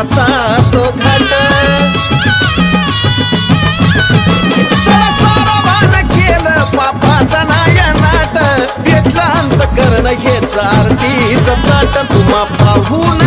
पापाचा तो घाट सारावान केलं पापाचा नायनाट भेटला अंत करण हेच आरतीच ताट तुम्हा पाहून